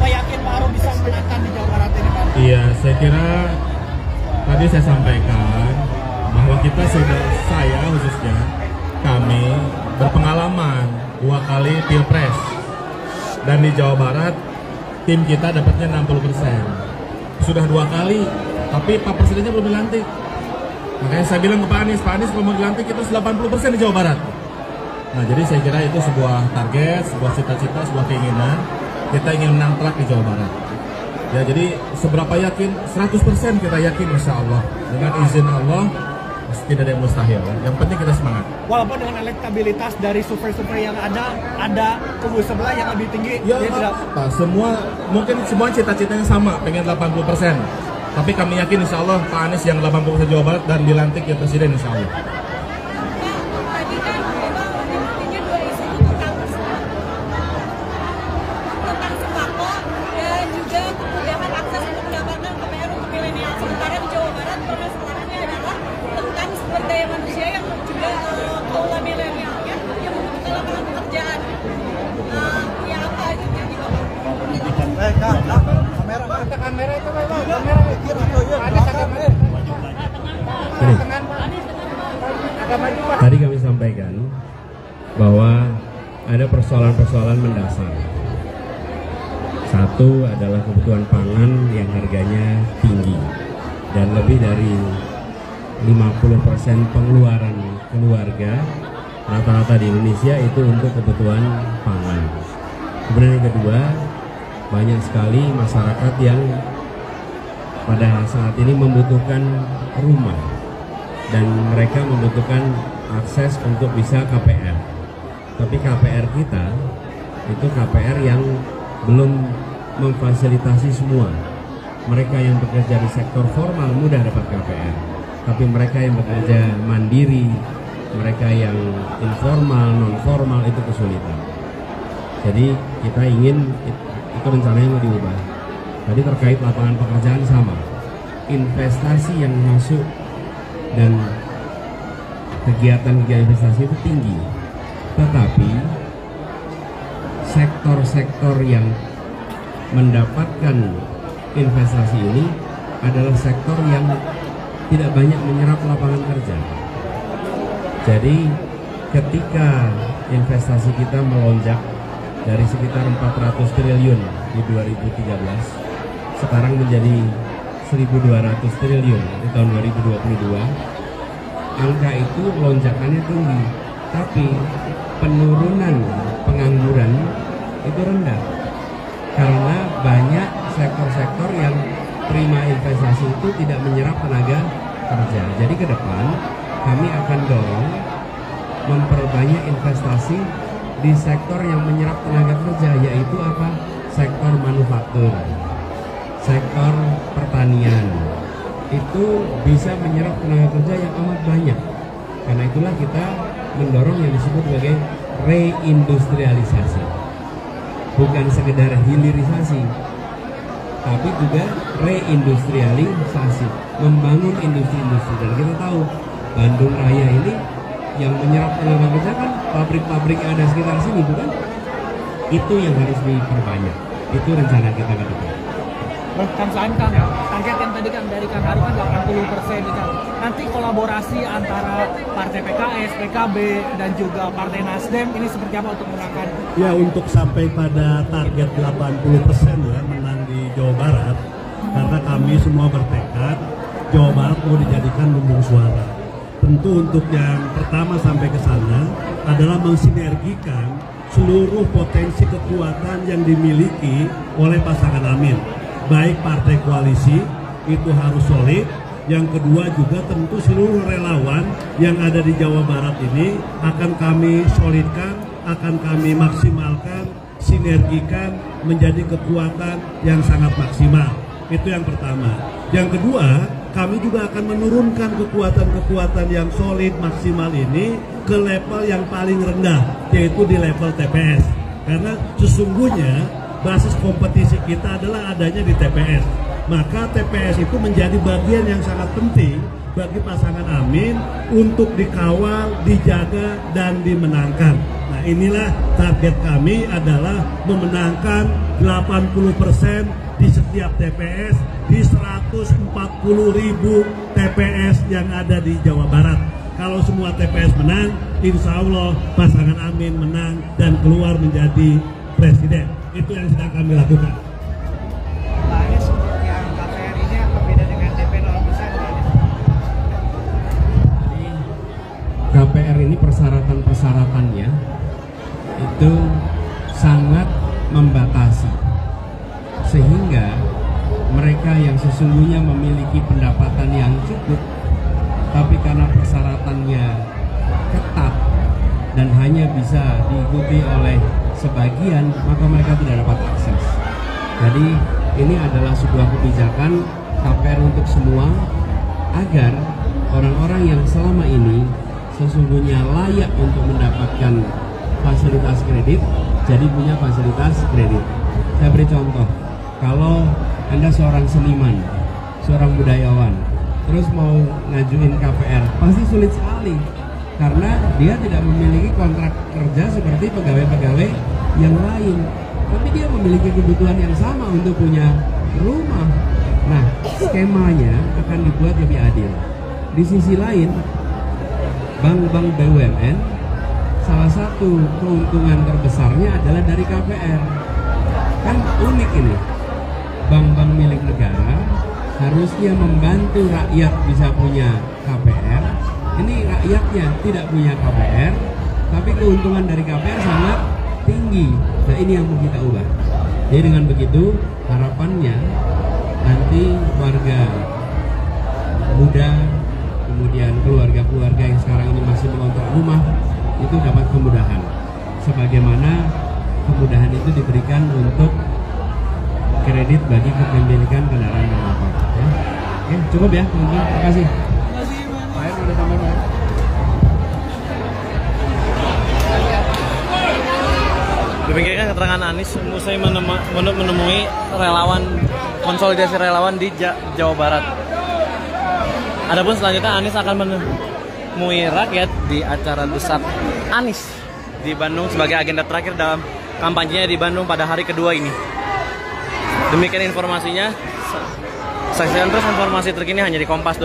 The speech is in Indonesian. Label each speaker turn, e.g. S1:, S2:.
S1: seberapa yakin Pak Aruf bisa menangkan di Jawa Barat ini, Pak?
S2: Iya, saya kira tadi saya sampaikan bahwa kita saya khususnya kami berpengalaman 2 kali pilpres dan di Jawa Barat tim kita dapatnya 60%. Sudah 2 kali, tapi Pak Presidennya belum dilantik. Makanya saya bilang ke Pak Anies kalau mau dilantik kita 80% di Jawa Barat. Nah, jadi saya kira itu sebuah target, sebuah cita-cita, sebuah keinginan. Kita ingin menang telak di Jawa Barat. Ya, jadi seberapa yakin? 100% kita yakin insya Allah. Dengan izin Allah, tidak ada yang mustahil. Yang penting kita semangat.
S1: Walaupun dengan elektabilitas dari survei-survei yang ada kubu sebelah yang lebih tinggi.
S2: Ya, apa? Mungkin semua cita-citanya sama, pengen 80%. Tapi kami yakin insya Allah Pak Anies yang 80% Jawa Barat dan dilantik ya Presiden insya Allah.
S3: Tadi kami sampaikan bahwa ada persoalan-persoalan mendasar. Satu adalah kebutuhan pangan yang harganya tinggi dan lebih dari 50% pengeluaran keluarga rata-rata di Indonesia itu untuk kebutuhan pangan. Kemudian yang kedua, banyak sekali masyarakat yang pada saat ini membutuhkan rumah dan mereka membutuhkan akses untuk bisa KPR. Tapi KPR kita itu KPR yang belum memfasilitasi semua. Mereka yang bekerja di sektor formal mudah dapat KPR, tapi mereka yang bekerja mandiri, mereka yang informal, non formal itu kesulitan. Jadi kita ingin itu rencananya mau diubah. Tadi terkait lapangan pekerjaan sama, investasi yang masuk dan kegiatan investasi itu tinggi, tetapi sektor-sektor yang mendapatkan investasi ini adalah sektor yang tidak banyak menyerap lapangan kerja. Jadi ketika investasi kita melonjak dari sekitar 400 triliun di 2013 sekarang menjadi 1.200 triliun di tahun 2022, angka itu lonjakannya tinggi, tapi penurunan pengangguran itu rendah karena banyak sektor-sektor yang prima investasi itu tidak menyerap tenaga kerja. Jadi ke depan kami akan dorong memperbanyak investasi di sektor yang menyerap tenaga kerja, yaitu apa? Sektor manufaktur, sektor pertanian. Itu bisa menyerap tenaga kerja yang amat banyak. Karena itulah kita mendorong yang disebut sebagai reindustrialisasi. Bukan sekedar hilirisasi, tapi juga reindustrialisasi, membangun industri-industri. Dan kita tahu Bandung Raya ini yang menyerap tenaga kerja kan pabrik-pabrik yang ada sekitar sini, bukan? Itu yang harus diperbanyak. Itu rencana kita ke depan.
S1: Kang Saan, target yang tadi kan dari Kang Arif kan 80% kan. Nanti kolaborasi antara Partai PKS, PKB dan juga Partai Nasdem ini seperti apa untuk menangkan?
S4: Ya, untuk sampai pada target 80% ya menang di Jawa Barat, karena kami semua bertekad Jawa Barat mau dijadikan lumbung suara. Tentu untuk yang pertama sampai ke sana adalah mensinergikan seluruh potensi kekuatan yang dimiliki oleh pasangan Amin. Baik partai koalisi itu harus solid. Yang kedua juga tentu seluruh relawan yang ada di Jawa Barat ini akan kami solidkan, akan kami maksimalkan, sinergikan menjadi kekuatan yang sangat maksimal. Itu yang pertama. Yang kedua, kami juga akan menurunkan kekuatan-kekuatan yang solid maksimal ini ke level yang paling rendah, yaitu di level TPS. Karena sesungguhnya basis kompetisi kita adalah adanya di TPS. Maka TPS itu menjadi bagian yang sangat penting bagi pasangan Amin untuk dikawal, dijaga, dan dimenangkan. Nah, inilah target kami adalah memenangkan 80% di setiap TPS di 140.000 TPS yang ada di Jawa Barat. Kalau semua TPS menang, insya Allah pasangan Amin menang dan keluar menjadi presiden. Itu yang sedang kami lakukan.
S1: Pak Anies, yang KPR ini apa beda dengan DP 0%?
S3: KPR ini persyaratan-persyaratannya itu sangat membatasi, sehingga mereka yang sesungguhnya memiliki pendapatan yang cukup tapi karena persyaratannya ketat dan hanya bisa diikuti oleh sebagian, maka mereka tidak dapat akses. Jadi ini adalah sebuah kebijakan KPR untuk semua, agar orang-orang yang selama ini sesungguhnya layak untuk mendapatkan fasilitas kredit jadi punya fasilitas kredit. Saya beri contoh, kalau Anda seorang seniman, seorang budayawan, terus mau ngajuin KPR, pasti sulit sekali karena dia tidak memiliki kontrak kerja seperti pegawai-pegawai yang lain, tapi dia memiliki kebutuhan yang sama untuk punya rumah. Nah, skemanya akan dibuat lebih adil. Di sisi lain, bank-bank BUMN salah satu keuntungan terbesarnya adalah dari KPR. Kan unik ini, bank-bank milik negara harusnya membantu rakyat bisa punya KPR. Ini rakyatnya tidak punya KPR, tapi keuntungan dari KPR sangat tinggi. Nah, ini yang mau kita ubah. Jadi dengan begitu harapannya nanti warga muda, kemudian keluarga-keluarga yang sekarang ini masih mengontrak rumah itu dapat kemudahan. Sebagaimana kemudahan itu diberikan untuk kredit bagi kepemilikan kendaraan bermotor. Ya. Oke, cukup ya teman-teman. Terima kasih. Pak Air udah tambah Pak.
S5: Demikian keterangan Anies usai menemui relawan, konsolidasi relawan di Jawa Barat. Adapun selanjutnya Anies akan menemui rakyat di acara besar Anies di Bandung sebagai agenda terakhir dalam kampanyenya di Bandung pada hari kedua ini. Demikian informasinya. Saksikan terus informasi terkini hanya di Kompas.